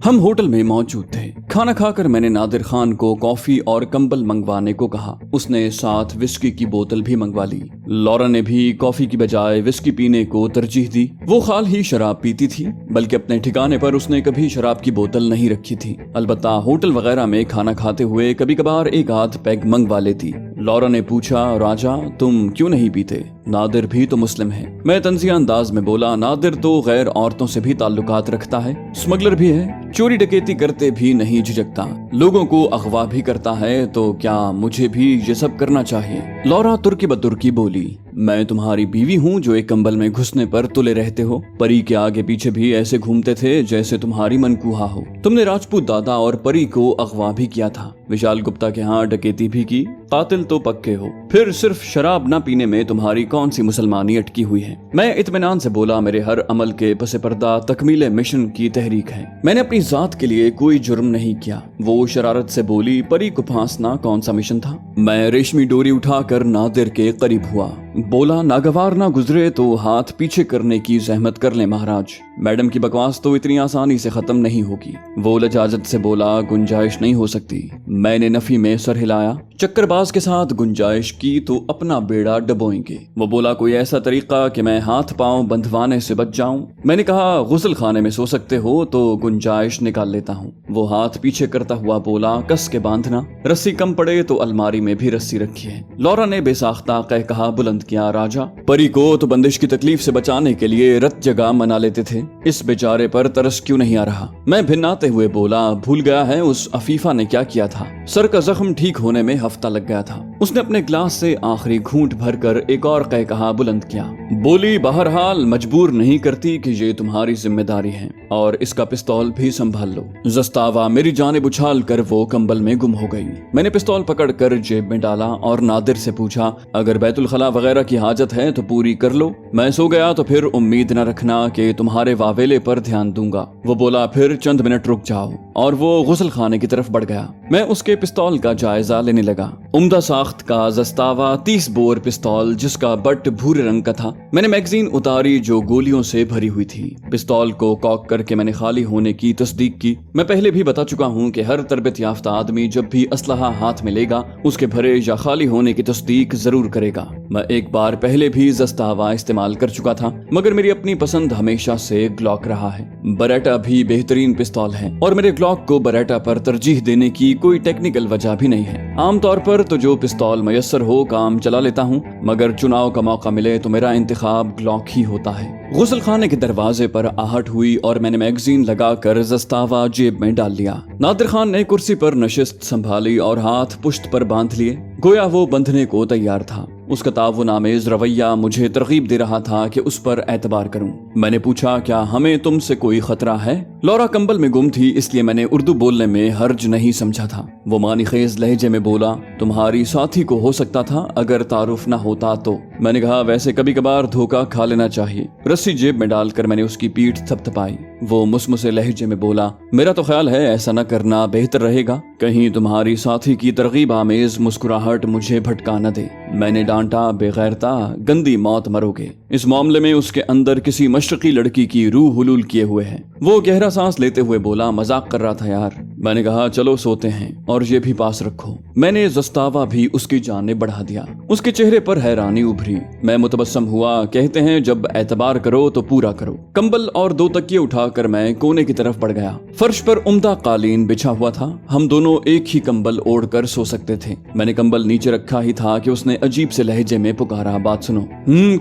ہم ہوٹل میں موجود تھے۔ کھانا کھا کر میں نے نادر خان کو کافی اور کمبل منگوانے کو کہا۔ اس نے ساتھ وسکی کی بوتل بھی منگوا لی۔ لورا نے بھی کافی کی بجائے وسکی پینے کو ترجیح دی۔ وہ خال ہی شراب پیتی تھی، بلکہ اپنے ٹھکانے پر اس نے کبھی شراب کی بوتل نہیں رکھی تھی۔ البتہ ہوٹل وغیرہ میں کھانا کھاتے ہوئے کبھی کبھار ایک آدھ پیگ منگوا لیتی۔ لورا نے پوچھا، راجا تم کیوں نہیں پیتے؟ نادر بھی تو مسلم ہے۔ میں طنزیہ انداز میں بولا، نادر تو غیر عورتوں سے بھی تعلقات رکھتا ہے، اسمگلر بھی ہے، چوری ڈکیتی کرتے بھی نہیں جھجکتا، لوگوں کو اغوا بھی کرتا ہے، تو کیا مجھے بھی یہ سب کرنا چاہیے؟ لورا ترکی بترکی بولی، میں تمہاری بیوی ہوں جو ایک کمبل میں گھسنے پر تلے رہتے ہو، پری کے آگے پیچھے بھی ایسے گھومتے تھے جیسے تمہاری منکوہا ہو۔ تم نے راجپوت دادا اور پری کو اغوا بھی کیا تھا، وشال گپتا کے ہاں ڈکیتی بھی کی، قاتل تو پکے ہو، پھر صرف شراب نہ پینے میں تمہاری کون سی مسلمانی اٹکی ہوئی ہے؟ میں اطمینان سے بولا، میرے ہر عمل کے پس پردہ تکمیل مشن کی تحریک ہے، میں نے اپنی ذات کے لیے کوئی جرم نہیں کیا۔ وہ شرارت سے بولی، پری کو پھانسنا کون سا مشن تھا؟ میں ریشمی ڈوری اٹھا کر نادر کے قریب ہوا، بولا، ناگوار نہ گزرے تو ہاتھ پیچھے کرنے کی زحمت کر لیں مہاراج، میڈم کی بکواس تو اتنی آسانی سے ختم نہیں ہوگی۔ وہ لجاجت سے بولا، گنجائش نہیں ہو سکتی۔ میں نے نفی میں سر ہلایا، چکر باز کے ساتھ گنجائش کی تو اپنا بیڑا ڈبوئیں گے۔ وہ بولا، کوئی ایسا طریقہ کہ میں ہاتھ پاؤں بندھوانے سے بچ جاؤں؟ میں نے کہا، غسل خانے میں سو سکتے ہو تو گنجائش نکال لیتا ہوں۔ وہ ہاتھ پیچھے کرتا ہوا بولا، کس کے باندھنا، رسی کم پڑے تو الماری میں بھی رسی رکھی ہے۔ لورا نے بے ساختہ قہقہا بلند کیا، راجا پری کو تو بندش کی تکلیف سے بچانے کے لیے رت جگہ منا لیتے تھے، اس بیچارے پر ترس کیوں نہیں آ رہا؟ میں بھناتے ہوئے بولا، بھول گیا ہے اس عفیفہ نے کیا کیا تھا؟ سر کا زخم ٹھیک ہونے میں ہفتہ لگ گیا تھا۔ اس نے اپنے گلاس سے آخری گھونٹ بھر کر ایک اور قہقہا بلند کیا، بولی، بہرحال مجبور نہیں کرتی کہ یہ تمہاری ذمہ داری ہے، اور اس کا پستول بھی سنبھال لو۔ زستاوا میری جانب اچھال کر وہ کمبل میں گم ہو گئی۔ میں نے پستول پکڑ کر جیب میں ڈالا اور نادر سے پوچھا، اگر بیت الخلا وغیرہ کی حاجت ہے تو پوری کر لو، میں سو گیا تو پھر امید نہ رکھنا کہ تمہارے واویلے پر دھیان دوں گا۔ وہ بولا، پھر چند منٹ رک جاؤ، اور وہ غسل خانے کی طرف بڑھ گیا۔ میں اس کے پستول کا جائزہ لینے لگا۔ عمدہ ساخت کا زستاوا 30 بور پستول جس کا بٹ بھورے رنگ کا تھا۔ میں نے میگزین اتاری جو گولیوں سے بھری ہوئی تھی۔ پستول کو کاک کر کے میں نے خالی ہونے کی تصدیق کی۔ میں پہلے بھی بتا چکا ہوں کہ ہر تربیت یافتہ آدمی جب بھی اسلحہ ہاتھ میں لے گا اس کے بھرے یا خالی ہونے کی تصدیق ضرور کرے گا۔ میں ایک بار پہلے بھی زستاوا استعمال کر چکا تھا، مگر میری اپنی پسند ہمیشہ سے گلوک رہا ہے۔ بریٹا بھی بہترین پستول ہے، اور میرے گلوک کو بریٹا پر ترجیح دینے کی کوئی ٹیکنیکل وجہ بھی نہیں ہے۔ عام طور پر تو جو پستول میسر ہو کام چلا لیتا ہوں، مگر چناؤ کا موقع ملے تو میرا انتخاب گلوک ہی ہوتا ہے۔ غسل خانے کے دروازے پر آہٹ ہوئی اور میں نے میگزین لگا کر زستاوا جیب میں ڈال لیا۔ نادر خان نے کرسی پر نشست سنبھالی اور ہاتھ پشت پر باندھ لیے، گویا وہ بندھنے کو تیار تھا۔ اس کا تعاون آمیز رویہ مجھے ترغیب دے رہا تھا کہ اس پر اعتبار کروں۔ میں نے پوچھا، کیا ہمیں تم سے کوئی خطرہ ہے؟ لورا کمبل میں گم تھی، اس لیے میں نے اردو بولنے میں حرج نہیں سمجھا تھا۔ وہ معنی خیز لہجے میں بولا، تمہاری ساتھی کو ہو سکتا تھا اگر تعارف نہ ہوتا تو۔ میں نے کہا، ویسے کبھی کبھار دھوکہ کھا لینا چاہیے۔ رسی جیب میں ڈال کر میں نے اس کی پیٹھ تھپتھپائی۔ وہ مسمسے لہجے میں بولا، میرا تو خیال ہے ایسا نہ کرنا بہتر رہے گا، کہیں تمہاری ساتھی کی ترغیب آمیز مسکراہٹ مجھے بھٹکا نہ دے۔ میں نے ڈانٹا، بے غیرتا، گندی موت مرو گے۔ اس معاملے میں اس کے اندر کسی مشرقی لڑکی کی روح حلول کیے ہوئے ہے۔ وہ گہرا سانس لیتے ہوئے بولا، مذاق کر رہا تھا یار۔ میں نے کہا، چلو سوتے ہیں، اور یہ بھی پاس رکھو۔ میں نے زستاوا بھی اس کی جانب بڑھا دیا۔ اس کے چہرے پر حیرانی ابھری۔ میں متبسم ہوا، کہتے ہیں جب اعتبار کرو تو پورا کرو۔ کمبل اور 2 تکیے اٹھا کر میں کونے کی طرف بڑھ گیا۔ فرش پر عمدہ قالین بچھا ہوا تھا، ہم دونوں ایک ہی کمبل اوڑھ کر سو سکتے تھے۔ میں نے کمبل نیچے رکھا ہی تھا کہ اس نے عجیب سے لہجے میں پکارا، بات سنو۔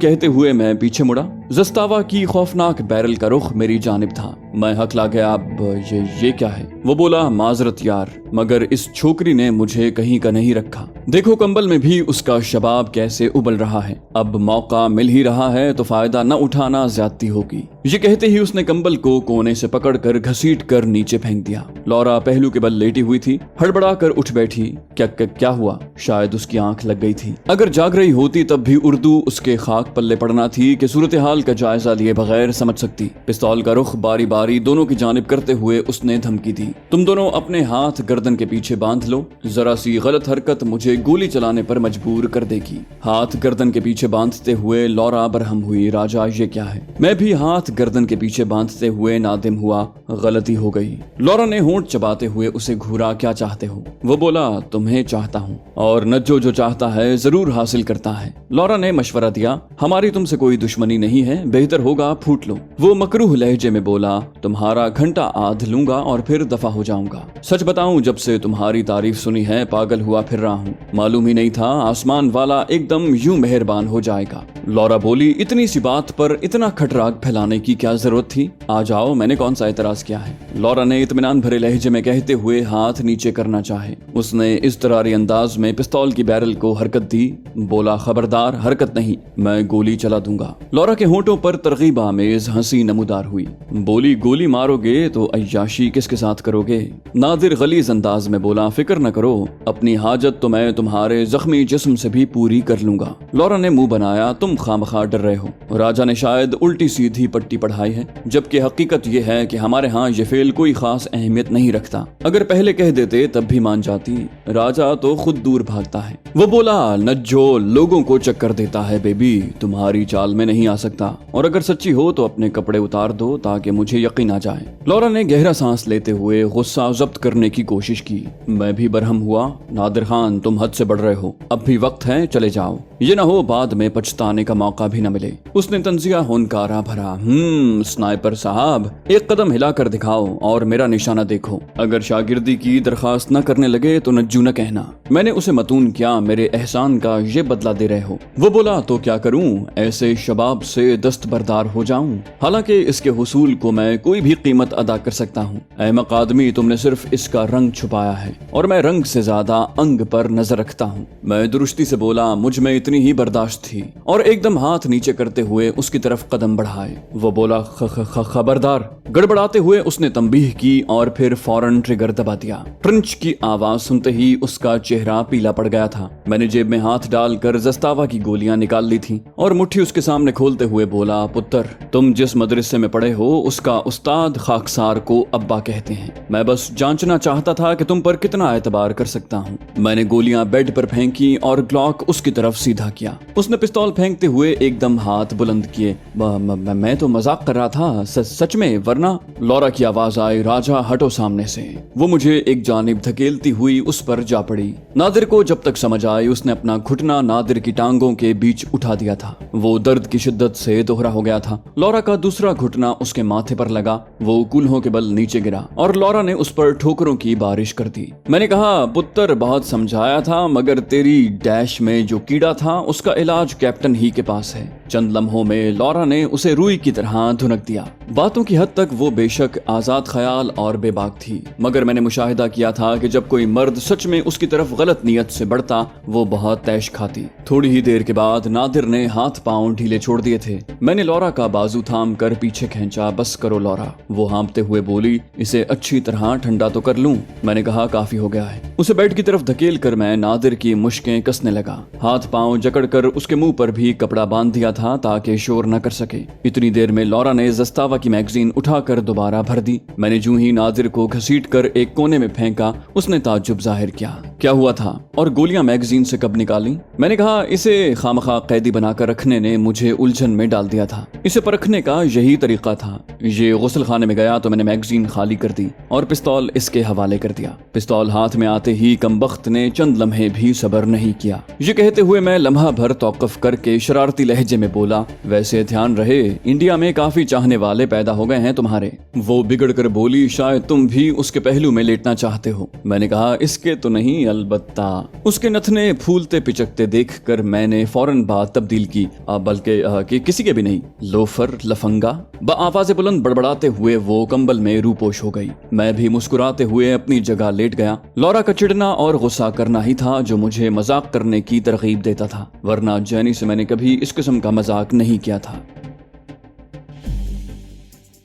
کہتے ہوئے میں پیچھے مڑا۔ زستاوا کی خوفناک بیرل کا رخ میری جانب تھا۔ میں ہکلا گیا، اب یہ کیا ہے؟ وہ بولا، معذرت یار، مگر اس چھوکری نے مجھے کہیں کا نہیں رکھا۔ دیکھو کمبل میں بھی اس کا شباب کیسے ابل رہا ہے، اب موقع مل ہی رہا ہے تو فائدہ نہ اٹھانا زیادتی ہوگی۔ یہ کہتے ہی اس نے کمبل کو کونے سے پکڑ کر گھسیٹ کر نیچے پھینک دیا۔ لورا پہلو کے بل لیٹی ہوئی تھی، ہڑبڑا کر اٹھ بیٹھی۔ کیا ہوا؟ شاید اس کی آنکھ لگ گئی تھی۔ اگر جاگ رہی ہوتی تب بھی اردو اس کے خاک پلے پڑنا تھی کہ صورتحال کا جائزہ لیے بغیر سمجھ سکتی۔ پستول کا رخ باری باری دونوں کی جانب کرتے ہوئے اس نے دھمکی دی، تم دونوں اپنے ہاتھ گردن کے پیچھے باندھ لو، ذرا سی غلط حرکت مجھے گولی چلانے پر مجبور کر دے گی۔ ہاتھ گردن کے پیچھے باندھتے ہوئے لورا برہم ہوئی، راجا یہ کیا ہے؟ میں بھی ہاتھ गर्दन के पीछे बांधते हुए नादिम हुआ, गलती हो गई। लॉरा ने होंठ चबाते हुए उसे घूरा, क्या चाहते हो? वो बोला, तुम्हें चाहता हूँ, और नज्जो जो चाहता है जरूर हासिल करता है। लॉरा ने मशवरा दिया, हमारी तुमसे कोई दुश्मनी नहीं है, बेहतर होगा फूट लो। वो मकरूह लहजे में बोला, तुम्हारा घंटा आध लूंगा और फिर दफा हो जाऊंगा। सच बताऊं, जब से तुम्हारी तारीफ सुनी है पागल हुआ फिर रहा हूँ। मालूम ही नहीं था आसमान वाला एकदम यूं मेहरबान हो जाएगा। लॉरा बोली, इतनी सी बात पर इतना खटराग फैलाने की क्या जरूरत थी? आ जाओ, मैंने कौन सा एतराज किया है? लॉरा ने इत्मीनान भरे लहजे में कहते हुए हाथ नीचे करना चाहे। उसने इस तरारी अंदाज में पिस्तौल की बैरल को हरकत दी। बोला, खबरदार, हरकत नहीं, मैं गोली चला दूंगा। लॉरा के होंठों पर तरगीब आमेज हंसी नमूदार हुई। बोली, गोली मारोगे तो अय्याशी किसके साथ करोगे? नादिर गलीज अंदाज में बोला, फिक्र न करो, अपनी हाजत तो मैं तुम्हारे जख्मी जिस्म से भी पूरी कर लूंगा। लॉरा ने मुंह बनाया, तुम खामखा डर रहे हो। राजा ने शायद उल्टी सीधी पट्टी पढ़ाई है, जबकि हकीकत यह है कि हमारे यहाँ ये फेल कोई खास अहमियत नहीं रखता। अगर पहले कह देते तब भी मान जाती। राजा तो खुद दूर भागता है। वो बोला, नज्जो लोगों को चक्कर देता है बेबी, तुम्हारी चाल में नहीं आ सकता, और अगर सच्ची हो तो अपने कपड़े उतार दो ताकि मुझे यकीन आ जाए। लॉरा ने गहरा सांस लेते हुए गुस्सा जब्त करने की कोशिश की। मैं भी बरहम हुआ। नादिर खान, तुम हद से बढ़ रहे हो, अब भी वक्त है, चले जाओ, ये ना हो बाद में पछताने का मौका भी न मिले। उसने तंजिया हुनकारा भरा, स्नाइपर साहब, एक कदम हिला कर दिखाओ और मेरा निशाना देखो। अगर शागिर्दी की दरखास्त न करने लगे तो नज्जू न कहना। मैंने उसे मतून किया, मेरे एहसान का ये बदला दे रहे हो। वो बोला, तो क्या करूं, ऐसे शबाब से दस्तबरदार हो जाऊं? हालांकि इसके हुसूल को मैं कोई भी कीमत अदा कर सकता हूं। अहमक आदमी, तुमने सिर्फ इसका रंग छुपाया है, और मैं रंग से ज्यादा अंग पर नजर रखता हूं। मैं दुरुस्ती से बोला, मुझ में इतनी ही बर्दाश्त थी, और एकदम हाथ नीचे करते हुए उसकी तरफ कदम बढ़ाए। वो बोला, खबरदार। गड़बड़ाते हुए उसने तंबीह की और फिर फौरन ट्रिगर दबा दिया। ट्रंच की आवाज सुनते ही उसका चेहरा पीला पड़ गया था। मैंने जेब में हाथ डालकर जस्तावा की गोलियां निकाल ली थी और मुट्ठी उसके सामने खोलते हुए बोला, पुत्र, तुम जिस मदरसे में पढ़े हो उसका उस्ताद खाकसार को अब्बा कहते हैं। मैं बस जांचना चाहता था कि तुम पर कितना एतबार कर सकता हूँ। मैंने गोलियां बेड पर फेंकी और ग्लॉक उसकी तरफ सीधा किया। उसने पिस्तौल फेंकते हुए एकदम हाथ बुलंद किए। मैं तो मजाक कर रहा था, सच में, वरना। लॉरा की आवाज आई, राजा हटो सामने से। वो मुझे एक जानिब धकेलती हुई उस पर जा पड़ी। नादिर को जब तक समझ आई, उसने अपना घुटना नादिर की टांगों के बीच उठा दिया था। वो दर्द की शिद्दत से दोहरा हो गया था। लॉरा का दूसरा घुटना उसके माथे पर लगा। वो कूल्हों के बल नीचे गिरा और लॉरा ने उस पर ठोकरों की बारिश कर दी। मैंने कहा, पुत्र, बहुत समझाया था, मगर तेरी डैश में जो कीड़ा था उसका इलाज कैप्टन ही के पास है। चंद लम्हों में लॉरा ने उसे रुई की तरह धुनक दिया। बातों की हद तक वो बेशक आजाद ख्याल और बेबाक थी, मगर मैंने मुशाहिदा किया था कि जब कोई मर्द सच में उसकी तरफ गलत नीयत से बढ़ता, वो बहुत तैश खाती। थोड़ी ही देर के बाद नादिर ने हाथ पांव ढीले छोड़ दिए थे। मैंने लॉरा का बाजू थाम कर पीछे खींचा। बस करो लॉरा। वो हाँपते हुए बोली, इसे अच्छी तरह ठंडा तो कर लूं। मैंने कहा, काफी हो गया है। उसे बेड की तरफ धकेल कर मैं नादिर की मुश्कें कसने लगा। हाथ पांव जकड़ कर उसके मुंह पर भी कपड़ा बांध दिया था ताकि शोर न कर सके। इतनी देर में लॉरा ने जस्तावा की मैगजीन उठाकर दोबारा भर दी। मैंने यूं ही नादिर को घसीट कर एक कोने में फेंका। उसने ताज्जुब जाहिर किया। क्या हुआ था और गोलियां मैगजीन से कब निकाली? मैंने कहा, इसे खामखा कैदी बनाकर रखने ने मुझे उलझन में डाल दिया था। इसे परखने का यही तरीका था। ये गुस्ल खाने में गया तो मैंने मैगजीन खाली कर दी और पिस्तौल इसके हवाले कर दिया। पिस्तौल हाथ में आते ही कमबख्त ने चंद लम्हे भी सब्र नहीं किया। ये कहते हुए मैं लम्हा भर तौक़ुफ़ करके शरारती लहजे में बोला, वैसे ध्यान रहे, इंडिया में काफी चाहने वाले पैदा हो गए हैं तुम्हारे। वो बिगड़ कर बोली, शायद तुम भी उसके पहलू में लेटना चाहते हो। मैंने कहा, इसके तो नहीं, अलबत्ता। उसके नथने फूलते पिचकते देखकर मैंने फौरन बात तब्दील की, बल्कि किसी के भी नहीं। लोफर, लफंगा। आवाज़े बुलंद बड़बड़ाते हुए वो कंबल में रूपोश हो गई। मैं भी मुस्कुराते हुए अपनी जगह लेट गया। लॉरा का चिढ़ना और गुस्सा करना ही था जो मुझे मजाक करने की तरगीब देता था, वरना जैनी से मैंने कभी इस किस्म का मजाक नहीं किया था।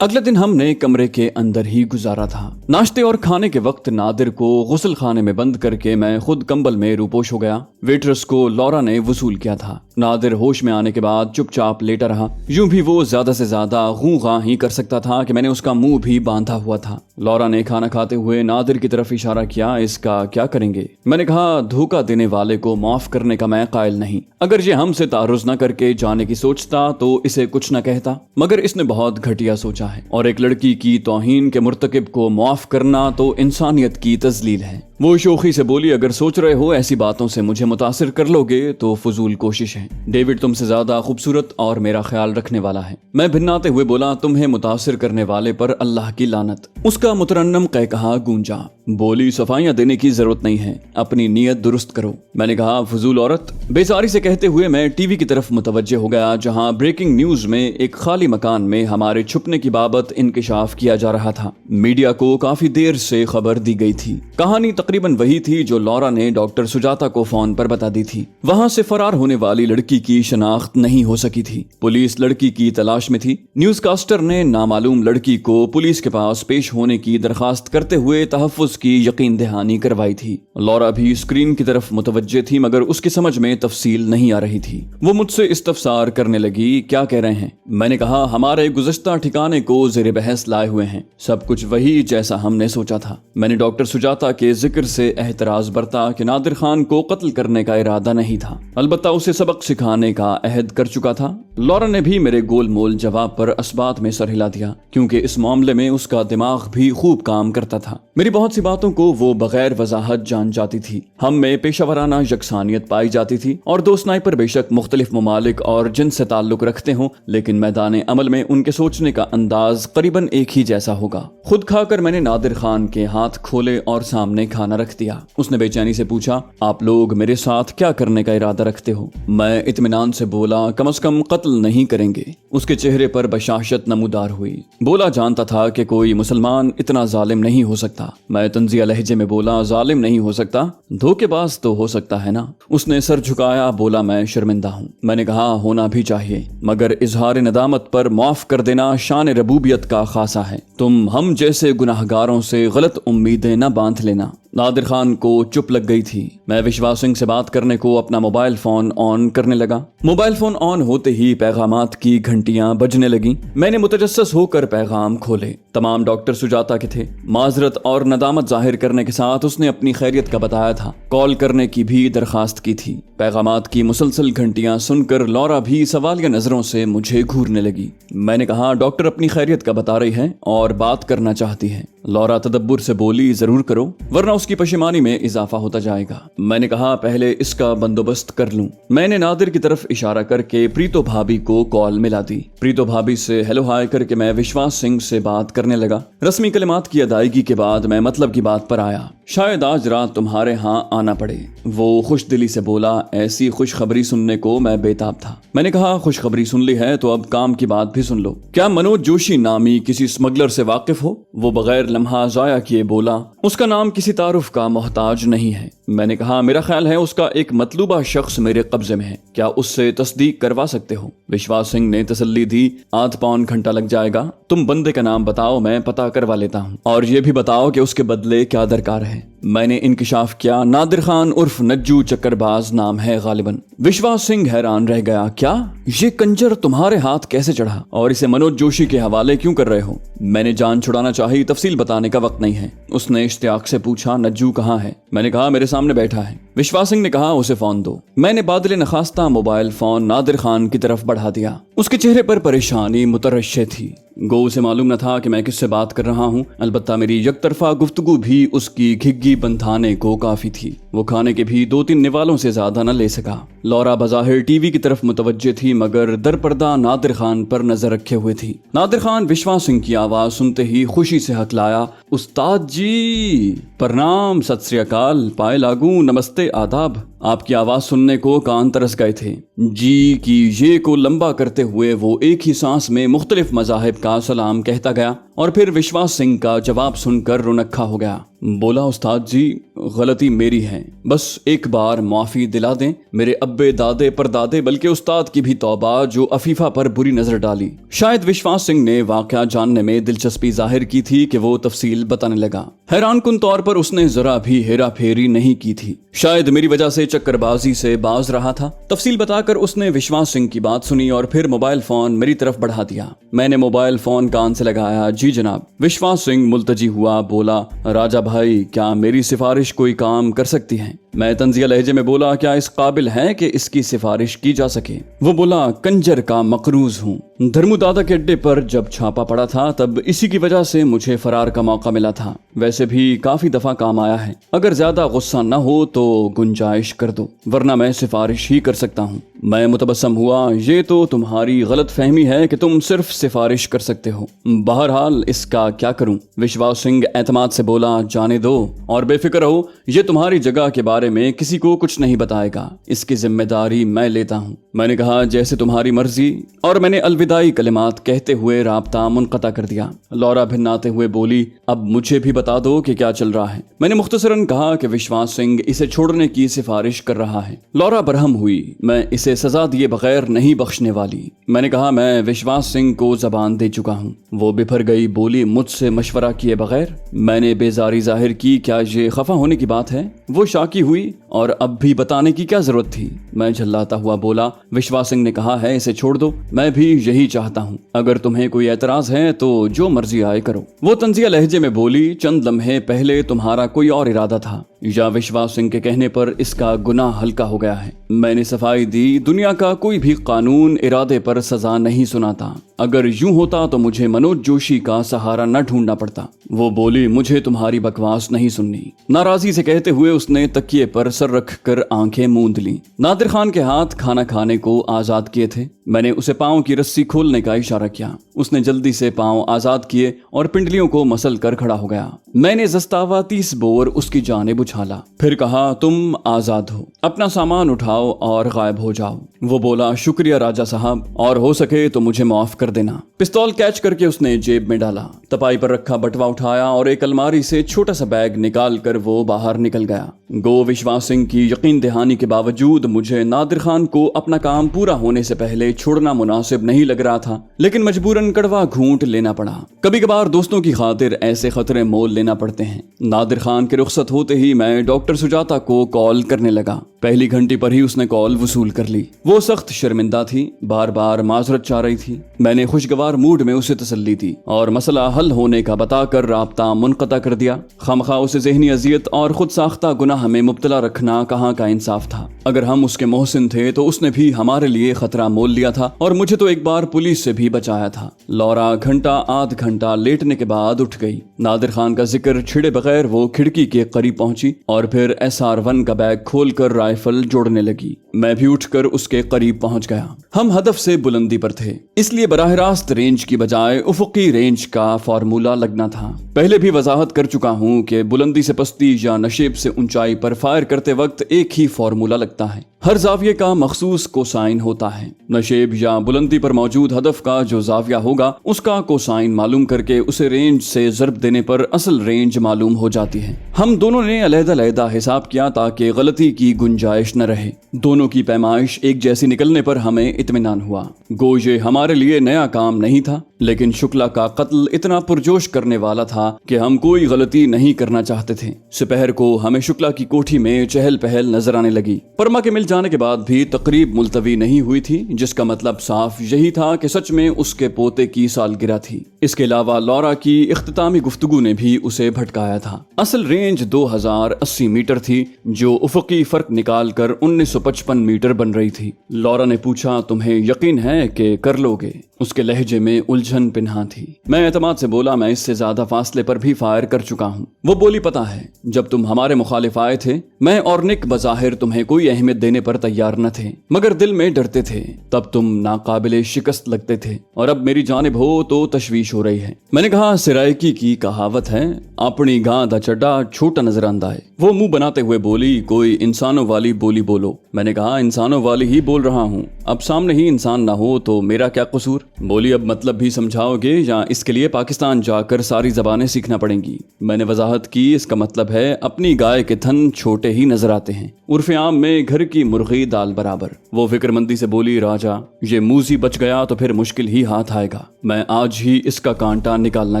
अगले दिन हमने कमरे के अंदर ही गुजारा था। नाश्ते और खाने के वक्त नादिर को गुस्ल खाने में बंद करके मैं खुद कंबल में रूपोश हो गया। वेट्रेस को लौरा ने वसूल किया था। नादिर होश में आने के बाद चुपचाप लेटा रहा। यूं भी वो ज्यादा से ज्यादा गूंगा ही कर सकता था कि मैंने उसका मुंह भी बांधा हुआ था। लौरा ने खाना खाते हुए नादिर की तरफ इशारा किया, इसका क्या करेंगे? मैंने कहा, धोखा देने वाले को माफ करने का मैं कायल नहीं। अगर ये हमसे तारुज न करके जाने की सोचता तो इसे कुछ न कहता, मगर इसने बहुत घटिया सोचा है और एक लड़की की तौहीन के मुर्तकिब को माफ करना तो इंसानियत की तजलील है। वो शोखी से बोली, अगर सोच रहे हो ऐसी बातों से मुझे मुतासिर कर लोगे तो फजूल कोशिश है। डेविड तुमसे ज्यादा खूबसूरत और मेरा ख्याल रखने वाला है। मैं भिन्नाते हुए बोला, तुम्हें मुतासिर करने वाले पर अल्लाह की लानत। उसका मुतरन्नम कहकहा गूंजा। बोली, सफाइयां देने की जरूरत नहीं है, अपनी नीयत दुरुस्त करो। मैंने कहा, फजूल औरत। बेजारी से कहते हुए मैं टीवी की तरफ मुतवज्जे हो गया, जहां ब्रेकिंग न्यूज में एक खाली मकान में हमारे छुपने की बाबत इंकिशाफ किया जा रहा था। मीडिया को काफी देर से खबर दी गई थी। कहानी तकरीबन वही थी जो लौरा ने डॉक्टर सुजाता को फोन पर बता दी थी। वहां से फरार होने वाली लड़की की शनाख्त नहीं हो सकी थी। पुलिस लड़की की तलाश में थी। न्यूज़कास्टर ने नामालूम लड़की को पुलिस के पास पेश होने की दरखास्त करते हुए तहफ्फुज की यकीन दहानी करवाई थी। लौरा भी स्क्रीन की तरफ मुतवज्जे थी, मगर उसकी समझ में तफसील नहीं आ रही थी। वो मुझसे इस्तफसार करने लगी, क्या कह रहे हैं? मैंने कहा, हमारे गुज़श्ता ठिकाने को ज़ेरे बहस लाए हुए हैं। सब कुछ वही जैसा हमने सोचा था। मैंने डॉक्टर सुजाता के जिक्र से एहतराज बरता कि नादिर खान को कत्ल करने का इरादा नहीं था, अलबत्ता उसे सबक सिखाने का अहद कर चुका था। लौरा ने भी मेरे गोलमोल जवाब पर असबात में सर हिला दिया, क्योंकि इस मामले में उसका दिमाग भी खूब काम करता था। मेरी बहुत सी बातों को वो बगैर वजाहत जान जाती थी। हम में पेशावराना यकसानियत पाई जाती थी और दो स्नाइपर बेशक मुख्तलिफ ममालिक और जिन से ताल्लुक रखते हों, लेकिन मैदान अमल में उनके सोचने का अंदाज करीबन एक ही जैसा होगा। खुद खाकर मैंने नादिर खान के हाथ खोले और सामने खाना रख दिया। उसने बेचैनी से पूछा, आप लोग मेरे साथ क्या करने का इरादा रखते हो? मैं इत्मीनान से बोला, कम से कम कत्ल नहीं करेंगे। उसके चेहरे पर बशाशत नमूदार हुई। बोला जानता था कि कोई मुसलमान इतना जालिम नहीं हो सकता। मैं तंजिया लहजे में बोला, जालिम नहीं हो सकता, धोखेबाज तो हो सकता है ना। उसने सर झुकाया, बोला, मैं शर्मिंदा हूँ। मैंने कहा, होना भी चाहिए, मगर इजहार नदामत पर माफ कर देना शान रबूबियत का खासा है। तुम हम जैसे गुनाहगारों से गलत उम्मीदें न बांध लेना। नादिर खान को चुप लग गई थी। मैं विश्वास सिंह से बात करने को अपना मोबाइल फोन ऑन करने लगा। मोबाइल फोन ऑन होते ही पैगामात की घंटियां बजने लगी। मैंने मुतजस्सिस होकर पैगाम खोले। तमाम डॉक्टर सुजाता के थे। माजरत और नदामत जाहिर करने के साथ उसने अपनी खैरियत का बताया था। कॉल करने की भी दरखास्त की थी। पैगामात की मुसलसल घंटियां सुनकर लौरा भी सवालिया नजरों से मुझे घूरने लगी। मैंने कहा, डॉक्टर अपनी खैरियत का बता रही है और बात करना चाहती है। लौरा तदब्बुर से बोली, जरूर करो, वरना उसकी पशेमानी में इजाफा होता जाएगा। मैंने कहा, पहले इसका बंदोबस्त कर लूं। मैंने नादिर की तरफ इशारा करके प्रीतो भाभी को कॉल मिला दी। प्रीतो भाभी से हेलो हाय करके मैं विश्वास सिंह से बात करने लगा। रस्मी कलिमात की अदायगी के बाद मैं मतलब की बात पर आया। शायद आज रात तुम्हारे यहाँ आना पड़े। वो खुश दिली से बोला, ऐसी खुशखबरी सुनने को मैं बेताब था। मैंने कहा, खुशखबरी सुन ली है तो अब काम की बात भी सुन लो। क्या मनोज जोशी नामी किसी स्मगलर से वाकिफ हो? वो बगैर लम्हा जाया किए बोला, उसका नाम किसी तारुफ का मोहताज नहीं है। मैंने कहा, मेरा ख्याल है उसका एक मतलूबा शख्स मेरे कब्जे में है, क्या उससे तस्दीक करवा सकते हो? विश्वास सिंह ने तसल्ली दी, आध पौन घंटा लग जाएगा। तुम बंदे का नाम बताओ, मैं पता करवा लेता हूँ, और ये भी बताओ कि उसके बदले क्या दरकार है। मैंने इंकिशाफ किया, नादिर खान उर्फ नज्जू चक्करबाज नाम है गालिबन। विश्वास सिंह हैरान रह गया, क्या ये कंजर तुम्हारे हाथ कैसे चढ़ा और इसे मनोज जोशी के हवाले क्यों कर रहे हो? मैंने जान छुड़ाना चाही, तफसील बताने का वक्त नहीं है। उसने इश्तियाक से पूछा, नज्जू कहाँ है? मैंने कहा, मेरे सामने बैठा है। विश्वास सिंह ने कहा, उसे फोन दो। मैंने बादल नखास्ता मोबाइल फोन नादिर खान की तरफ बढ़ा दिया। उसके चेहरे पर परेशानी मुतरश्शे थी। गो उसे मालूम न था कि मैं किससे बात कर रहा हूँ, अलबत्ता मेरी यकतरफा गुफ्तगू भी उसकी घिग्गी बंधाने को काफी थी। वो खाने के भी 2-3 निवालों से ज्यादा न ले सका। लौरा बज़ाहिर टीवी की तरफ मुतवज्जे थी, मगर दरपर्दा नादिर खान पर नजर रखे हुए थी। नादिर खान विश्वास सिंह की आवाज सुनते ही खुशी से हकलाया, उस्ताद जी प्रणाम, सत श्री अकाल, पाए लागू, नमस्ते, आदाब। आपकी आवाज सुनने को कान तरस गए थे। जी की ये को लंबा करते हुए वो एक ही सांस में मुख्तलिफ मजाहिब का सलाम कहता गया اور پھر وشواس سنگھ کا جواب سن کر رونقا ہو گیا۔ بولا استاد جی غلطی میری ہے، بس ایک بار معافی دلا دیں۔ میرے ابے دادے پردادے بلکہ استاد کی بھی توبہ جو عفیفہ پر بری نظر ڈالی۔ شاید وشواس سنگھ نے واقعہ جاننے میں دلچسپی ظاہر کی تھی کہ وہ تفصیل بتانے لگا۔ حیران کن طور پر اس نے ذرا بھی ہیرا پھیری نہیں کی تھی، شاید میری وجہ سے چکر بازی سے باز رہا تھا۔ تفصیل بتا کر اس نے وشواس سنگھ کی بات سنی اور پھر موبائل فون میری طرف بڑھا دیا۔ میں نے موبائل فون کان سے لگایا۔ جی جناب۔ وشواس سنگھ ملتجی ہوا بولا، راجہ بھائی کیا میری سفارش کوئی کام کر سکتی ہے؟ میں طنزیہ لہجے میں بولا، کیا اس قابل ہے کہ اس کی سفارش کی جا سکے؟ وہ بولا، کنجر کا مقروض ہوں۔ دھرمو دادا کے اڈے پر جب چھاپا پڑا تھا تب اسی کی وجہ سے مجھے فرار کا موقع ملا تھا، ویسے بھی کافی دفعہ کام آیا ہے۔ اگر زیادہ غصہ نہ ہو تو گنجائش کر دو، ورنہ میں سفارش ہی کر سکتا ہوں۔ میں متبسم ہوا، یہ تو تمہاری غلط فہمی ہے کہ تم صرف سفارش کر سکتے ہو، بہرحال اس کا کیا کروں؟ وشواس سنگھ اعتماد سے بولا، جانے دو اور بے فکر رہو، یہ تمہاری جگہ کے بارے میں کسی کو کچھ نہیں بتائے گا، اس کی ذمہ داری میں لیتا ہوں۔ میں نے کہا، جیسے تمہاری مرضی، اور میں نے الوداعی کلمات کہتے ہوئے رابطہ منقطع کر دیا۔ لورا بھناتے ہوئے بولی، اب مجھے بھی بتا دو کہ کیا چل رہا ہے۔ میں نے مختصراً کہا کہ وشواس سنگھ اسے چھوڑنے کی سفارش کر رہا ہے۔ لورا برہم ہوئی، میں اسے سزا دیے بغیر نہیں بخشنے والی۔ میں نے کہا، میں وشواس سنگھ کو زبان دے چکا ہوں۔ وہ بپھر گئی، بولی، مجھ سے مشورہ کیے بغیر؟ میں نے بیزاری ظاہر کی، کیا یہ خفا ہونے کی بات ہے؟ وہ شاکی ہوئی، اور اب بھی بتانے کی کیا ضرورت تھی؟ میں جھلاتا ہوا بولا، وشواس سنگھ نے کہا ہے اسے چھوڑ دو، میں بھی یہی چاہتا ہوں، اگر تمہیں کوئی اعتراض ہے تو جو مرضی آئے کرو۔ وہ طنزیہ لہجے میں بولی، چند لمحے پہلے تمہارا کوئی اور ارادہ تھا، یا وشواس سنگھ کے کہنے پر اس کا گناہ ہلکا ہو گیا ہے؟ میں نے صفائی دی، دنیا کا کوئی بھی قانون ارادے پر سزا نہیں سناتا، اگر یوں ہوتا تو مجھے منوج جوشی کا سہارا نہ ڈھونڈنا پڑتا۔ وہ بولی، مجھے تمہاری بکواس نہیں سننی۔ ناراضی سے کہتے ہوئے اس نے تکیے پر سر رکھ کر آنکھیں موند لیں۔ نادر خان کے ہاتھ کھانا کھانے کو آزاد کیے تھے۔ میں نے اسے پاؤں کی رسی کھولنے کا اشارہ کیا۔ اس نے جلدی سے پاؤں آزاد کیے اور پنڈلیوں کو مسل کر کھڑا ہو گیا۔ میں نے زستاوا 30 بور اس کی جانب اچھالا، پھر کہا، تم آزاد ہو، اپنا سامان اٹھاؤ اور غائب ہو جاؤ۔ وہ بولا، شکریہ راجہ صاحب، اور ہو سکے تو مجھے معاف کر دینا۔ پستول کیچ کر کے اس نے جیب میں ڈالا، تپائی پر رکھا بٹوا اٹھایا اور ایک الماری سے چھوٹا سا بیگ نکال کر وہ باہر نکل گیا۔ گو وشواس سنگھ کی یقین دہانی کے باوجود مجھے نادر خان کو اپنا کام پورا ہونے سے پہلے چھوڑنا مناسب نہیں لگ رہا تھا، لیکن مجبوراً کڑوا گھونٹ لینا پڑا۔ کبھی کبھار دوستوں کی خاطر ایسے خطرے مول لینا پڑتے ہیں۔ نادر خان کے رخصت ہوتے ہی میں ڈاکٹر سجاتا کو کال کرنے لگا۔ پہلی گھنٹی پر ہی اس نے کال وصول کر لی۔ وہ سخت شرمندہ تھی، بار بار معذرت چاہ رہی تھی۔ میں نے خوشگوار موڈ میں اسے تسلی دی اور مسئلہ حل ہونے کا بتا کر رابطہ منقطع کر دیا۔ خامخواہ اسے ذہنی اذیت اور خود ساختہ گناہ میں مبتلا رکھنا کہاں کا انصاف تھا۔ اگر ہم اس کے محسن تھے تو اس نے بھی ہمارے لیے خطرہ مول لیا تھا، اور مجھے تو ایک بار پولیس سے بھی بچایا تھا۔ لورا گھنٹہ آدھ گھنٹہ لیٹنے کے بعد اٹھ گئی۔ نادر خان کا ذکر چھڑے بغیر وہ کھڑکی کے قریب پہنچی اور پھر SR-1 کا بیگ کھول کر رائفل جوڑنے لگی۔ میں بھی اٹھ کر اس کے قریب پہنچ گیا۔ ہم ہدف سے بلندی پر تھے، اس لیے براہ راست رینج کی بجائے افقی رینج کا فارمولہ لگنا تھا۔ پہلے بھی وضاحت کر چکا ہوں کہ بلندی سے پستی یا نشیب سے اونچائی پر فائر کرتے وقت ایک ہی فارمولہ لگتا ہے، ہر زاویے کا مخصوص کوسائن ہوتا ہے۔ نشیب یا بلندی پر موجود ہدف کا جو زاویہ ہوگا اس کا کوسائن معلوم کر کے اسے رینج سے ضرب دینے پر اصل رینج معلوم ہو جاتی ہے۔ ہم دونوں نے علیحدہ علیحدہ حساب کیا تاکہ غلطی کی گنجائش نہ رہے۔ دونوں کی پیمائش ایک جیسی نکلنے پر ہمیں اطمینان ہوا۔ گو یہ ہمارے لیے نیا کام نہیں تھا، لیکن شکلا کا قتل اتنا پرجوش کرنے والا تھا کہ ہم کوئی غلطی نہیں کرنا چاہتے تھے۔ سپہر کو ہمیں شکلا کی کوٹھی میں چہل پہل نظر آنے لگی۔ پرما کے مل جانے کے بعد بھی تقریب ملتوی نہیں ہوئی تھی، جس کا مطلب صاف یہی تھا کہ سچ میں اس کے پوتے کی سالگرہ تھی۔ اس کے علاوہ لورا کی اختتامی گفتگو نے بھی اسے بھٹکایا تھا۔ اصل رینج 2080 میٹر تھی، جو افقی فرق نکال کر 1955 میٹر بن رہی تھی۔ لورا نے پوچھا، تمہیں یقین ہے کہ کر لو گے؟ اس کے لہجے میں الجھن پنہا تھی۔ میں اعتماد سے بولا، میں اس سے زیادہ فاصلے پر بھی فائر کر چکا ہوں۔ وہ بولی، پتہ ہے، جب تم ہمارے مخالف آئے تھے میں اور نک بظاہر تمہیں کوئی اہمیت دینے پر تیار نہ تھے، مگر دل میں ڈرتے تھے۔ تب تم ناقابل شکست لگتے تھے، اور اب میری جانب ہو تو تشویش ہو رہی ہے۔ میں نے کہا، سرائکی کی کہاوت ہے، اپنی گاں دا چڈا چھوٹا نظر آندا ہے۔ وہ منہ بناتے ہوئے بولی، کوئی انسانوں والی بولی بولو۔ میں نے کہا، انسانوں والی ہی بول رہا ہوں، اب سامنے ہی انسان نہ ہو تو میرا کیا قصور؟ बोली, अब मतलब भी समझाओगे या इसके लिए पाकिस्तान जाकर सारी ज़बानें सीखना पड़ेंगी? मैंने वजाहत की, इसका मतलब है अपनी गाय के थन छोटे ही नजर आते हैं, उर्फ़े आम में घर की मुर्गी दाल बराबर। वो फिक्रमंदी से बोली, राजा ये मूजी बच गया तो फिर मुश्किल ही हाथ आएगा। मैं आज ही इसका कांटा निकालना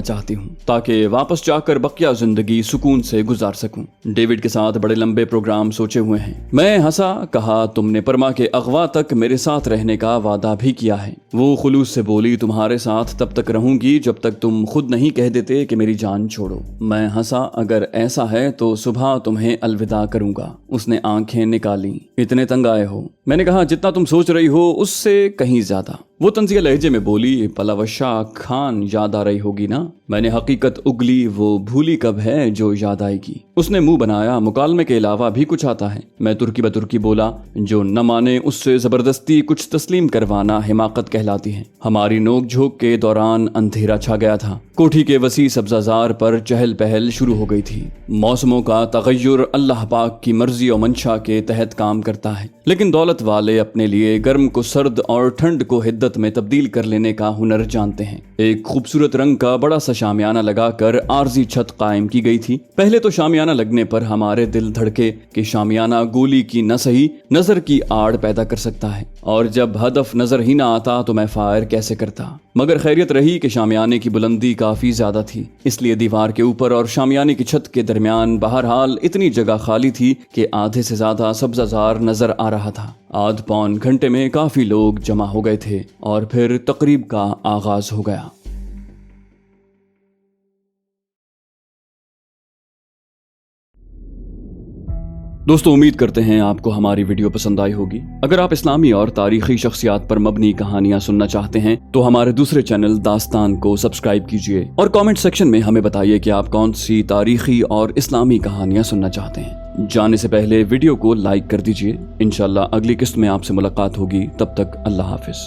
चाहती हूँ ताकि वापस जाकर बकिया जिंदगी सुकून से गुजार सकूं। डेविड के साथ बड़े लंबे प्रोग्राम सोचे हुए हैं। मैं हंसा, कहा, तुमने परमा के अगवा तक मेरे साथ रहने का वादा भी किया है। वो खुलूस से बोली, तुम्हारे साथ तब तक रहूंगी जब तक तुम खुद नहीं कह देते कि मेरी जान छोड़ो। मैं हंसा, अगर ऐसा है तो सुबह तुम्हें अलविदा करूंगा। उसने आंखें निकाली, इतने तंग आए हो? मैंने कहा, जितना तुम सोच रही हो उससे कहीं ज्यादा। वो तंजिया लहजे में बोली, पलावशा खान याद आ रही होगी ना? मैंने हकीकत उगली, वो भूली कब है जो याद आएगी। उसने मुंह बनाया, मुकालमे के अलावा भी कुछ आता है। मैं तुर्की बतुर्की बोला, जो न माने उससे जबरदस्ती कुछ तस्लीम करवाना हिमाकत कहलाती है। हमारी नोक झोंक के दौरान अंधेरा छा गया था। कोठी के वसी सब्जाजार पर चहल पहल शुरू हो गई थी। मौसमों का तगय्युर अल्लाह पाक की मर्जी और मंशा के तहत काम करता है, लेकिन दौलत वाले अपने लिए गर्म को सर्द और ठंड को हिद्दत में तब्दील कर लेने का हुनर जानते हैं। एक खूबसूरत रंग का बड़ा सा शामियाना लगाकर आरजी छत कायम की गई थी। पहले तो शामियाना लगने पर हमारे दिल धड़के कि शामियाना गोली की न सही नजर की आड़ पैदा कर सकता है, और जब हदफ नजर ही ना आता तो मैं फायर कैसे करता। मगर खैरियत रही कि शामियाने की बुलंदी काफी ज्यादा थी, इसलिए दीवार के ऊपर और शामियाने की छत के दरमियान बहरहाल इतनी जगह खाली थी कि आधे से ज्यादा सब्जाजार नजर आ रहा था। आध पौन घंटे में काफी लोग जमा हो गए थे और फिर तकरीब का आगाज हो गया। दोस्तों, उम्मीद करते हैं आपको हमारी वीडियो पसंद आई होगी। अगर आप इस्लामी और तारीखी शख्सियात पर मबनी कहानियां सुनना चाहते हैं तो हमारे दूसरे चैनल दास्तान को सब्सक्राइब कीजिए और कमेंट सेक्शन में हमें बताइए कि आप कौन सी तारीखी और इस्लामी कहानियां सुनना चाहते हैं। जाने से पहले वीडियो को लाइक कर दीजिए। इंशाल्लाह अगली किस्त में आपसे मुलाकात होगी। तब तक अल्लाह हाफिज।